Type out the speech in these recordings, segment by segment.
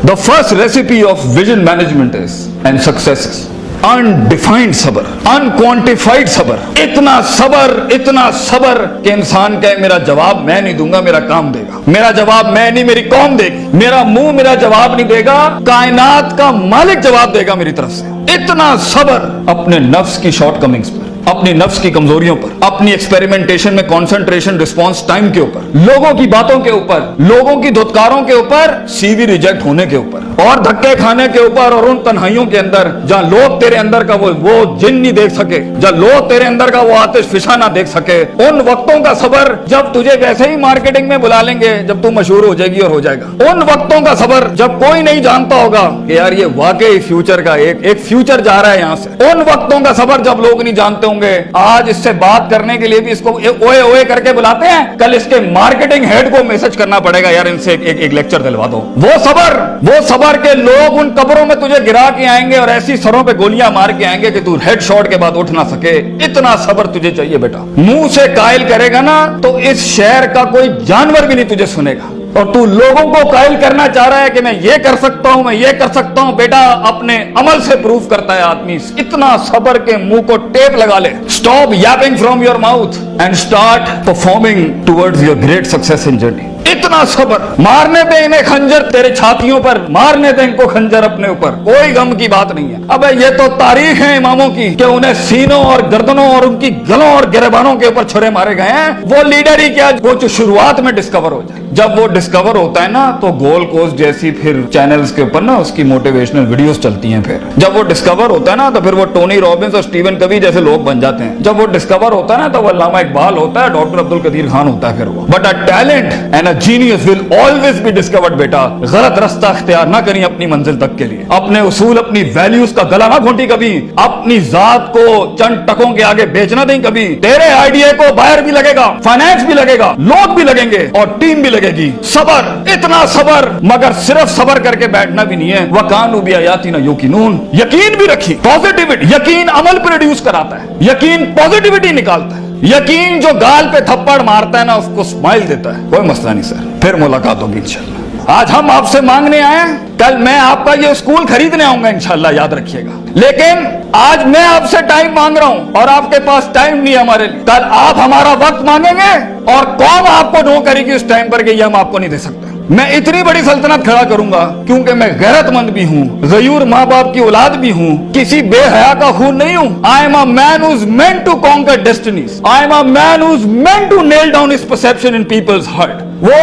The first recipe of vision management is and success is undefined सबर, unquantified सबर। इतना सबर कि इंसान कहे मेरा जवाब मैं नहीं दूंगा, मेरा काम देगा। मेरा जवाब मैं नहीं, मेरी कौम देगी। मेरा मुंह मेरा जवाब नहीं देगा, कायनात का मालिक जवाब देगा मेरी तरफ से। इतना सबर अपने नफ्स की शॉर्टकमिंग्स पर, अपनी नफ्स की कमजोरियों पर, अपनी एक्सपेरिमेंटेशन में कंसंट्रेशन रिस्पांस टाइम के ऊपर, लोगों की बातों के ऊपर, लोगों की धुतकारों के ऊपर, सीवी रिजेक्ट होने के ऊपर और धक्के खाने के ऊपर, और उन तन्हाइयों के अंदर जहां लोग तेरे अंदर का वो जिन नहीं देख सके, जहां लोग तेरे अंदर का वो आतिश फिशा ना देख सके, उन वक्तों का सबर जब तुझे वैसे ही मार्केटिंग में बुला लेंगे जब तू मशहूर हो जाएगी और हो जाएगा। उन वक्तों का सबर जब कोई नहीं जानता होगा कि यार ये वाकई फ्यूचर का एक फ्यूचर जा रहा है यहां से। उन वक्तों का सबर जब लोग नहीं जानते होंगे, आज इससे बात करने के लिए भी इसको ओए ओए करके बुलाते हैं, कल इसके मार्केटिंग हेड को मैसेज करना पड़ेगा यार इनसे एक लेक्चर दिलवा दो। वो सबर के लोग उन कब्रों में तुझे गिरा के आएंगे और ऐसी सरों पे गोलियां मार के आएंगे कि तू हेड शॉट के बाद उठ ना सके। इतना सबर तुझे चाहिए बेटा। मुंह से कायल करेगा ना तो इस शहर का कोई जानवर भी नहीं तुझे सुनेगा, और तू लोगों को कायल करना चाह रहा है कि मैं ये कर सकता हूं, मैं ये कर सकता हूं। बेटा अपने अमल से प्रूफ करता है आदमी। इतना सबर के मुंह को टेप लगा ले। Stop Yaping from your mouth and start performing towards your great success in journey. इतना सबर। मारने दे इन्हें खंजर तेरे छातियों पर, मारने दे इनको खंजर अपने ऊपर, कोई गम की बात नहीं है। अबे ये तो तारीख है इमामों की कि उन्हें सीनों और गर्दनों और उनकी गलों और गिरबानों के ऊपर छुरे मारे गए हैं। वो लीडर ही क्या, वो जो शुरुआत में डिस्कवर हो जाए। जब वो डिस्कवर होता है ना तो गोल्ड कोस्ट जैसी फिर चैनल्स के ऊपर ना उसकी मोटिवेशनल वीडियोस चलती हैं। फिर जब वो डिस्कवर होता है ना तो फिर वो टोनी रॉबिन्स और स्टीवन कवी जैसे लोग बन जाते हैं। जब वो डिस्कवर होता है ना तो वो अल्लामा इकबाल होता है, डॉक्टर अब्दुल कदीर खान होता है। फिर वो but a talent and a genius will always be discovered. बेटा गलत रास्ता इख्तियार ना करिए अपनी मंजिल तक के लिए। अपने उसूल, अपनी वैल्यूज का गला ना घोंटी कभी। अपनी जात को चंद टकों के आगे बेचना नहीं कभी। तेरे आइडिया को बाहर भी लगेगा, फाइनेंस भी लगेगा, लोग भी लगेंगे और टीम भी लगेगी। सबर, इतना सबर, मगर सिर्फ सबर करके बैठना भी नहीं है। वकानु बि आयातिना युकिनून, यकीन भी रखी। पॉजिटिविटी, यकीन अमल प्रोड्यूस कराता है, यकीन पॉजिटिविटी निकालता है। यकीन जो गाल पे थप्पड़ मारता है ना उसको स्माइल देता है। कोई मसला नहीं सर, फिर मुलाकात होगी इंशाल्लाह। आज हम आपसे मांगने आए हैं, कल मैं आपका ये स्कूल खरीदने आऊंगा इंशाल्लाह, याद रखिएगा। लेकिन आज मैं आपसे टाइम मांग रहा हूं और आपके पास टाइम नहीं है हमारे लिए। कल आप हमारा वक्त मांगेंगे और कौन आपको नो करेगी उस टाइम पर कि ये हम आपको नहीं दे सकते। मैं इतनी बड़ी सल्तनत खड़ा करूंगा क्योंकि मैं गैरतमंद भी हूं, गयूर माँ बाप की औलाद भी हूं, किसी बेहया का खून नहीं हूं। I am a man who is meant to conquer destinies. I am a man who is meant to nail down his perception in people's heart. वो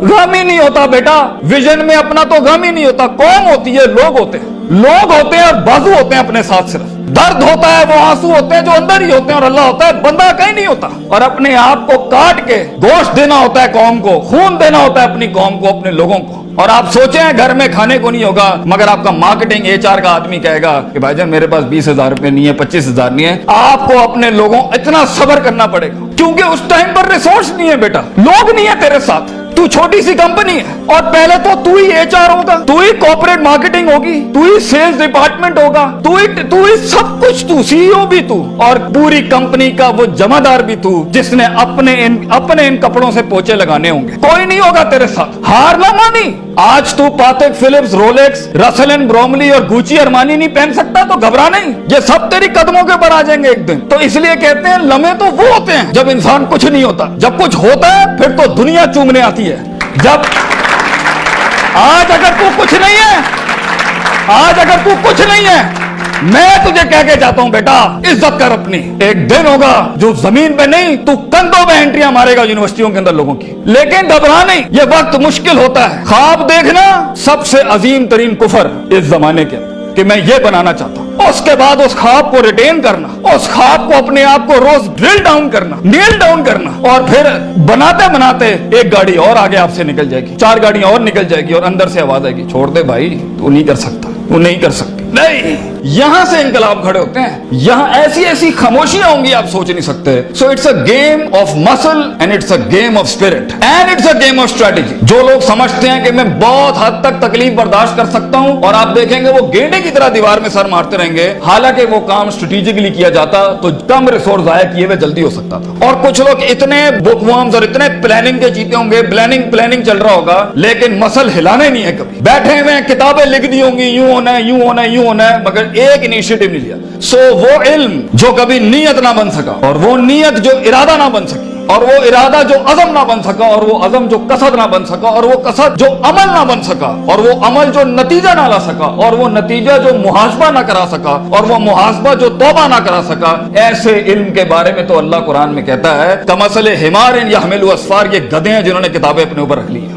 गम ही नहीं होता बेटा, विजन में अपना तो गम ही नहीं होता। कौम होती है, लोग होते हैं, लोग होते हैं और बाजू होते हैं अपने साथ। सिर्फ दर्द होता है, वो आंसू होते हैं जो अंदर ही होते हैं, और अल्लाह होता है, बंदा कहीं नहीं होता। और अपने आप को काट के गोश्त देना होता है कौम को, खून देना होता है अपनी कौम को, अपने लोगों को। और आप सोचें घर में खाने को नहीं होगा, मगर आपका मार्केटिंग HR का आदमी कहेगा कि भाईजान मेरे पास 20,000 रुपए नहीं है, 25,000 नहीं है। आपको अपने लोगों इतना सब्र करना पड़ेगा क्योंकि उस टाइम पर रिसोर्स नहीं है बेटा, लोग नहीं है तेरे साथ। तू छोटी सी कंपनी है और पहले तो तू ही HR होगा, तू ही कॉर्पोरेट मार्केटिंग होगी, तू ही सेल्स डिपार्टमेंट होगा, तू ही सब कुछ, तू CEO भी तू, और पूरी कंपनी का वो जमादार भी तू, जिसने अपने इन कपड़ों से पोछे लगाने होंगे। कोई नहीं होगा तेरे साथ। हार ना मानी। आज तू पातेक Philips, Rolex, Russell and Bromley और गुची अरमानी नहीं पहन सकता तो घबरा नहीं, ये सब तेरी कदमों के ऊपर आ जाएंगे एक दिन। तो इसलिए कहते हैं लम्हे तो वो होते हैं जब इंसान कुछ नहीं होता, जब कुछ होता है फिर तो दुनिया चूमने आती है। जब आज अगर तू कुछ नहीं है, आज अगर तू कुछ नहीं है, मैं तुझे कह के जाता हूं बेटा इज्जत कर अपनी। एक दिन होगा जो जमीन पे नहीं, तू कंधों पे एंट्रियां मारेगा यूनिवर्सिटियों के अंदर लोगों की। लेकिन घबरा नहीं, ये वक्त मुश्किल होता है। ख्वाब देखना सबसे अजीम तरीन कुफर इस जमाने के अंदर, कि मैं ये बनाना चाहता हूं। उसके बाद उस ख्वाब को रिटेन करना, उस ख्वाब को अपने आप को रोज ड्रिल डाउन करना, नील डाउन करना, और फिर बनाते बनाते एक गाड़ी और आगे आपसे निकल जाएगी, 4 गाड़ियां और निकल जाएगी और अंदर से आवाज आएगी, छोड़ दे भाई, तू नहीं कर सकता, तू नहीं कर सकती। नहीं, यहां से इंकलाब खड़े होते हैं, यहां ऐसी ऐसी खामोशियां होंगी आप सोच नहीं सकते। So it's a game of muscle and it's a game of spirit and it's a game of strategy. जो लोग समझते हैं कि मैं बहुत हद तक तकलीफ बर्दाश्त कर सकता हूं, और आप देखेंगे वो गेंडे की तरह दीवार में सर मारते रहेंगे, हालांकि वो काम स्ट्रेटेजिकली किया जाता तो कम रिसोर्स जाया किए हुए जल्दी हो सकता था। और कुछ लोग इतने बुकवर्म्स और इतने प्लानिंग के जीते होंगे, प्लानिंग चल रहा होगा, लेकिन मसल हिलाने नहीं है, कभी बैठे हुए किताबें लिख दी होंगी, यूं होना है, यूं होना है, यूं होना है, मगर एक इनिशिएटिव नहीं लिया। सो वो इल्म जो कभी नीयत ना बन सका, और वो नीयत जो इरादा ना बन सकी, और वो इरादा जो अज़म ना बन सका, और वो अज़म जो कसद ना बन सका, और वो कसद जो अमल ना बन सका, और वो अमल जो नतीजा ना ला सका, और वो नतीजा जो मुहासबा ना करा सका, और वो मुहासबा जो तौबा ना करा सका, ऐसे इल्म के बारे में तो अल्लाह कुरान में कहता है कमसले हिमारिन यहमिलु अस्फार, ये गधे हैं जिन्होंने किताबें अपने ऊपर रख ली हैं।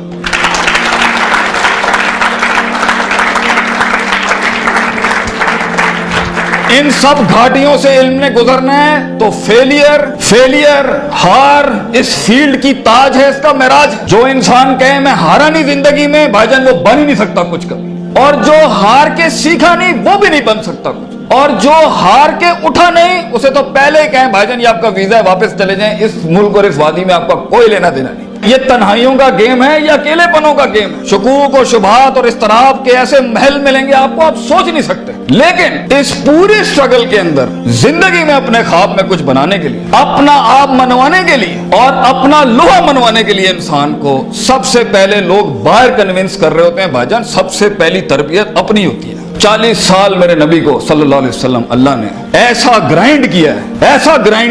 इन सब घाटियों से इल्म ने गुजरना है तो फेलियर हार इस फील्ड की ताज है, इसका महराज। जो इंसान कहे मैं हारा नहीं जिंदगी में, भाईजान वो बन ही नहीं सकता कुछ कभी। और जो हार के सीखा नहीं वो भी नहीं बन सकता कुछ। और जो हार के उठा नहीं उसे तो पहले ही कहें भाईजान ये आपका वीजा है, वापस चले जाएं, इस मुल्क और इस वादी में आपका कोई लेना देना नहीं। ये तन्हाइयों का गेम है या अकेलेपनों का गेम है। शुकूक और शुबहात और इस्तराब के ऐसे महल मिलेंगे आपको, आप सोच नहीं सकते। लेकिन इस पूरे स्ट्रगल के अंदर जिंदगी में अपने ख्वाब में कुछ बनाने के लिए, अपना आप मनवाने के लिए और अपना लोहा मनवाने के लिए इंसान को सबसे पहले लोग बाहर कन्विंस कर रहे होते हैं। भाईजान सबसे पहली तरबियत अपनी होती है। 40 साल मेरे नबी को सल्लल्लाहु अलैहि वसल्लम अल्लाह ने ऐसा ग्राइंड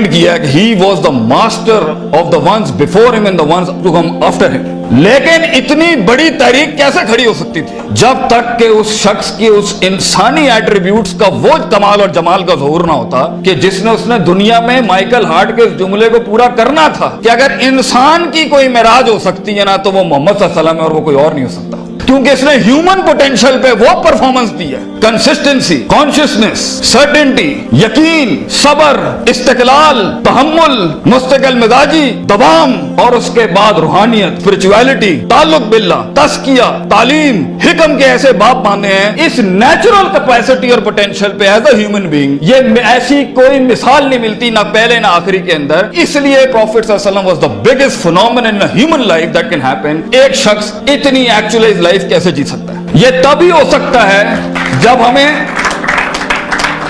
किया है कि he was the master of the ones before him and the ones to come after him. लेकिन इतनी बड़ी तहरीक कैसे खड़ी हो सकती थी जब तक कि उस शख्स की उस इंसानी एट्रीब्यूट्स का वो कमाल और जमाल का ज़हूर ना होता कि जिसने उसने दुनिया में माइकल हार्ट के इस जुमले को पूरा करना था कि अगर इंसान की कोई मेराज हो सकती है ना तो वो मोहम्मद सल्लल्लाहु अलैहि वसल्लम है और वो कोई और नहीं हो सकता, क्योंकि इसने ह्यूमन पोटेंशियल पे वो परफॉर्मेंस दी है। कंसिस्टेंसी, कॉन्शियसनेस, सर्टेनिटी, यकीन, सब्र, इस्तिकलाल, तहम्मुल, मुस्तकिल मिजाजी, दवाम, और उसके बाद रूहानियत, स्पिरिचुअलिटी, ताल्लुक बिल्लाह, तस्किया, तालीम, हिकम के ऐसे बाप बांधे हैं। इस नेचुरल कैपेसिटी और पोटेंशियल पे एज अ ह्यूमन बीइंग ये ऐसी कोई मिसाल नहीं मिलती, ना पहले ना आखिरी के अंदर। इसलिए प्रॉफिट सल्लल्लाहु अलैहि वसल्लम was the biggest phenomenon in a human life that can happen. एक शख्स इतनी एक्चुअलाइज लाइफ कैसे जी सकता है? ये तभी हो सकता है जब हमें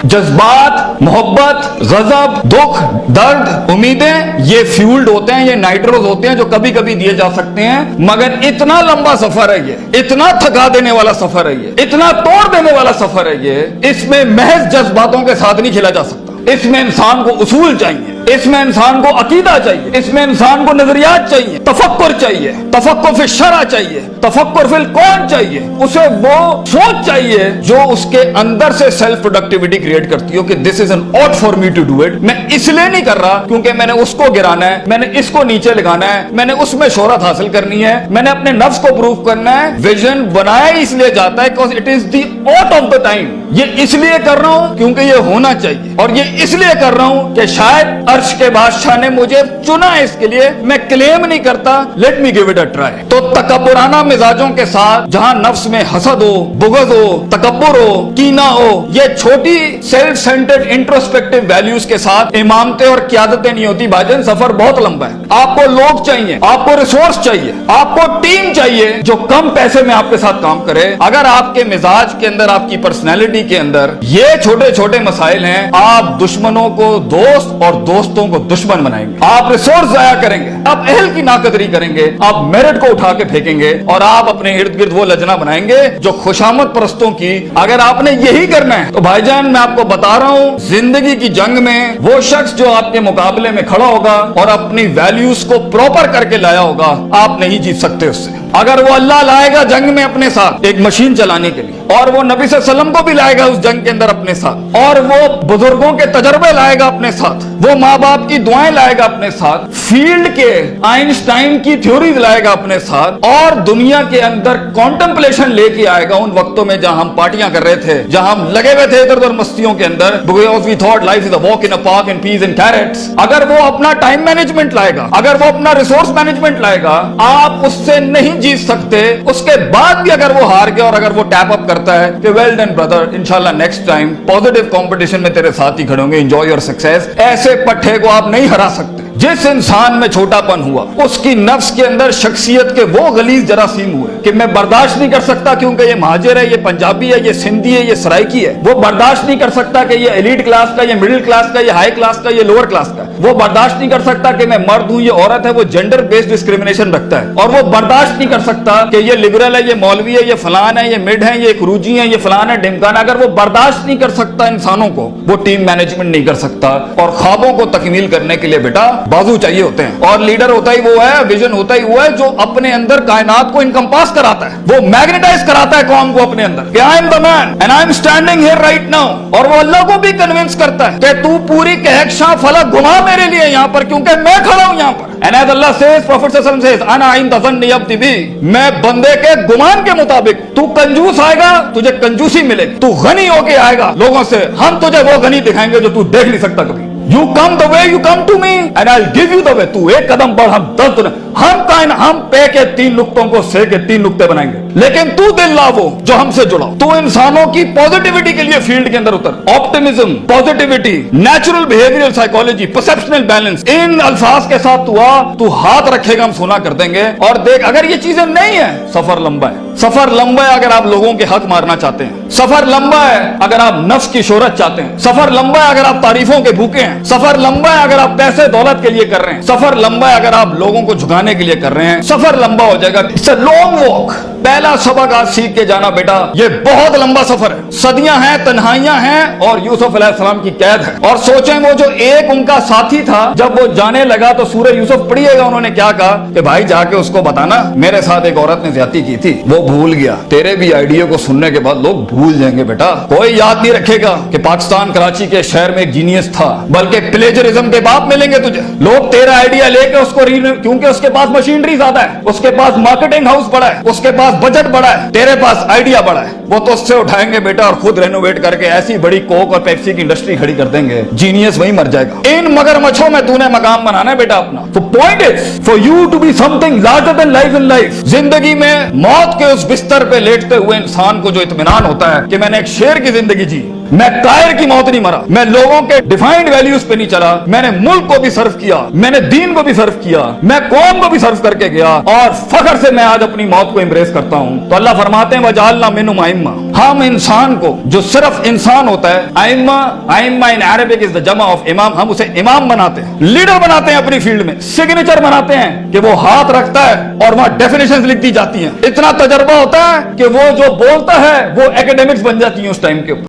जज्बात, मोहब्बत, गजब, दुख, दर्द, उम्मीदें ये फ्यूल्ड होते हैं, ये नाइट्रोज होते हैं जो कभी कभी दिए जा सकते हैं। मगर इतना लंबा सफर है ये, इतना थका देने वाला सफर है ये, इतना तोड़ देने वाला सफर है ये, इसमें महज जज्बातों के साथ नहीं खेला जा सकता। इसमें इंसान को उसूल चाहिए, इसमें इंसान को अकीदा चाहिए, इसमें इंसान को नजरियात चाहिए, तफक्कुर चाहिए, तफक्कुर फिल शरअ चाहिए, तफक्कुर फिल कौन चाहिए, उसे वो सोच चाहिए जो उसके अंदर से सेल्फ प्रोडक्टिविटी क्रिएट करती हो कि this is an ought for me to do it. मैं इसलिए नहीं कर रहा क्योंकि मैंने उसको गिराना है, मैंने इसको नीचे लगाना है, मैंने उसमें शोहरत हासिल करनी है, मैंने अपने नफ्स को प्रूफ करना है। विजन बनाया इसलिए जाता है because it is the ought of the time. ये इसलिए कर रहा हूं क्योंकि ये होना चाहिए, और ये इसलिए कर रहा हूं कि शायद अर्श के बादशाह ने मुझे चुना है इसके लिए। मैं क्लेम नहीं करता, let me give it a try. तो तकब्बुराना मिजाजों के साथ जहां नफ्स में हसद हो, बुग़्ज़ हो, तकब्बुर हो, कीना हो, ये छोटी सेल्फ सेंटर्ड इंट्रोस्पेक्टिव वैल्यूज के साथ इमामतें और क़यादतें नहीं होती। भाईजान सफर बहुत लंबा है। आपको लोग चाहिए, आपको रिसोर्स चाहिए, आपको टीम चाहिए जो कम पैसे में आपके साथ काम करे। अगर आपके मिजाज के अंदर, आपकी पर्सनैलिटी के अंदर ये छोटे छोटे मसाइल हैं, आप दुश्मनों को दोस्त और दोस्तों को दुश्मन बनाएंगे, आप रिसोर्स जाया करेंगे, आप अहल की नाकदरी करेंगे, आप मेरिट को उठा के फेंकेंगे, और आप अपने इर्द गिर्द वो लजना बनाएंगे जो खुशामद परस्तों की। अगर आपने यही करना है तो भाईजान मैं आपको बता रहा हूं, जिंदगी की जंग में वो शख्स जो आपके मुकाबले में खड़ा होगा और अपनी वैल्यूज को प्रॉपर करके लाया होगा, आप नहीं जीत सकते उससे। अगर वो अल्लाह लाएगा जंग में अपने साथ एक मशीन चलाने के लिए, और वो नबी सल्लल्लाहु अलैहि वसल्लम को भी लाएगा उस जंग के अंदर अपने साथ, और वो बुजुर्गों के तजर्बे लाएगा अपने साथ, वो माँ बाप की दुआएं लाएगा अपने साथ, फील्ड के आइंस्टाइन की थ्योरीज लाएगा अपने साथ, और दुनिया के अंदर कॉन्टेम्पलेशन लेके आएगा उन वक्तों में जहां हम पार्टियां कर रहे थे, जहां हम लगे हुए थे इधर उधर मस्तियों के अंदर, because we thought life is a walk in a park and peas and carrots। अगर वो अपना टाइम मैनेजमेंट लाएगा, अगर वो अपना रिसोर्स मैनेजमेंट लाएगा, आप उससे नहीं नहीं जीत सकते, उसके बाद भी अगर वो हार गया और अगर वो टैप अप करता है कि वेल डन ब्रदर, इंशाल्लाह नेक्स्ट टाइम पॉजिटिव कंपटीशन में तेरे साथ ही खड़े होंगे, एंजॉय योर सक्सेस, ऐसे पट्टे को आप नहीं हरा सकते। जिस इंसान में छोटापन हुआ, उसकी नफ्स के अंदर शख्सियत के वो गलीज जरासीम हुए कि मैं बर्दाश्त नहीं कर सकता क्योंकि ये महाजिर है, ये पंजाबी है, ये सिंधी है, ये सराइकी है। वो बर्दाश्त नहीं कर सकता कि ये एलीट क्लास का, ये मिडिल क्लास का, ये हाई क्लास का, ये लोअर क्लास का। वो बर्दाश्त नहीं कर सकता कि मैं मर्द हूं, ये औरत है। वो जेंडर बेस्ड डिस्क्रिमिनेशन रखता है। और वो बर्दाश्त नहीं कर सकता कि ये लिबरल है, ये मौलवी है, ये फलान है, ये मिड है, ये खरूजी है, ये फलान है, ढिमकान। अगर वो बर्दाश्त नहीं कर सकता इंसानों को, वो टीम मैनेजमेंट नहीं कर सकता। और ख्वाबों को तकमील करने के लिए बेटा बाजू चाहिए होते हैं, और लीडर होता ही वो है, विजन होता ही वो है जो अपने अंदर कायनात को इनकम्पास कराता है, वो मैग्नेटाइज कराता है कौम को अपने अंदर कि I am the man and I am standing here right now. और वो अल्लाह को भी कन्विंस करता है कि तू पूरी कहकशां फलक घुमा मेरे लिए यहाँ पर, क्योंकि मैं खड़ा हूं यहाँ पर। And as Allah says, prophet सल्लल्लाहु अलैहि वसल्लम सेज, अना इंद ज़न्नि अब्दी बी, मैं बंदे के गुमान के मुताबिक, तू कंजूस आएगा तुझे कंजूसी मिलेगी, तू गनी होके आएगा लोगों से, हम तुझे वो गनी दिखाएंगे जो तू देख नहीं सकता कभी। You come the way you come to me and I'll give you the way. तू एक कदम बढ़, हम 10 दुनिया, हम पे के 3 नुक्तों को से के 3 नुक्ते बनाएंगे, लेकिन तू दिल ला वो जो हमसे जुड़ा। तू इंसानों की पॉजिटिविटी के लिए फील्ड के अंदर उतर। Optimism, positivity, natural behavioural psychology, perceptual balance, इन अल्फाज के साथ तू आ, तू हाथ रखेगा हम सोना कर देंगे। और देख, अगर ये चीजें नहीं है, सफर लंबा है। सफर लंबा है अगर आप लोगों के हक मारना चाहते हैं। सफर लंबा है अगर आप नफ्स की शोहरत चाहते हैं। सफर लंबा है अगर आप तारीफों के भूखे हैं। सफर लंबा है अगर आप पैसे दौलत के लिए कर रहे हैं। सफर लंबा है अगर आप लोगों को झुकाने के लिए कर रहे हैं। सफर लंबा हो जाएगा। It's a long walk. पहला सबक आज सीख के जाना बेटा, ये बहुत लंबा सफर है। सदियां हैं, तन्हाइयां हैं और यूसुफ अलैहिस्सलाम की कैद है। और सोचें, वो जो एक उनका साथी था, जब वो जाने लगा तो सूरह यूसुफ पढ़िएगा, उन्होंने क्या कहा कि भाई जाके उसको बताना मेरे साथ एक औरत ने ज्यादती की थी, वो भूल गया। तेरे भी आइडिया को सुनने के बाद लोग भूल जाएंगे बेटा। कोई याद नहीं रखेगा कि पाकिस्तान कराची के शहर में एक जीनियस था, बल्कि प्लेजरिज्म के बाप मिलेंगे तुझे। लोग तेरा आइडिया लेके उसको क्योंकि उसके पास मशीनरी ज्यादा है, उसके पास मार्केटिंग हाउस बड़ा है, उसके पास बजट बड़ा है, तेरे पास आइडिया बड़ा है, वो तो उससे उठाएंगे बेटा और खुद रेनोवेट करके ऐसी बड़ी कोक और पेप्सी की इंडस्ट्री खड़ी कर देंगे। जीनियस वहीं मर जाएगा। इन मगरमच्छों में तूने मकाम बनाना है बेटा अपना। तो point is for you to be something larger than life in life. जिंदगी में मौत के उस बिस्तर पे लेटते हुए इंसान को जो इत्मीनान होता है कि मैंने एक शेर की जिंदगी जी, मैं कायर की मौत नहीं मरा, मैं लोगों के डिफाइंड वैल्यूज पे नहीं चला, मैंने मुल्क को भी सर्व किया, मैंने दीन को भी सर्व किया, मैं कौम को भी सर्व करके गया, और फख्र से मैं आज अपनी मौत को एम्ब्रेस करता हूं। तो अल्लाह फरमाते हैं वजालना मिनहुम आइम्मा, हम इंसान को जो सिर्फ इंसान होता है, आइम्मा इन अरबिक इज द जमा ऑफ इमाम, हम उसे इमाम बनाते हैं, लीडर बनाते हैं अपनी फील्ड में, सिग्नेचर बनाते हैं कि वो हाथ रखता है और वहां डेफिनेशंस लिख दी जाती हैं। इतना तजर्बा होता है कि वो जो बोलता है वो एकेडमिक्स बन जाती है उस टाइम के ऊपर।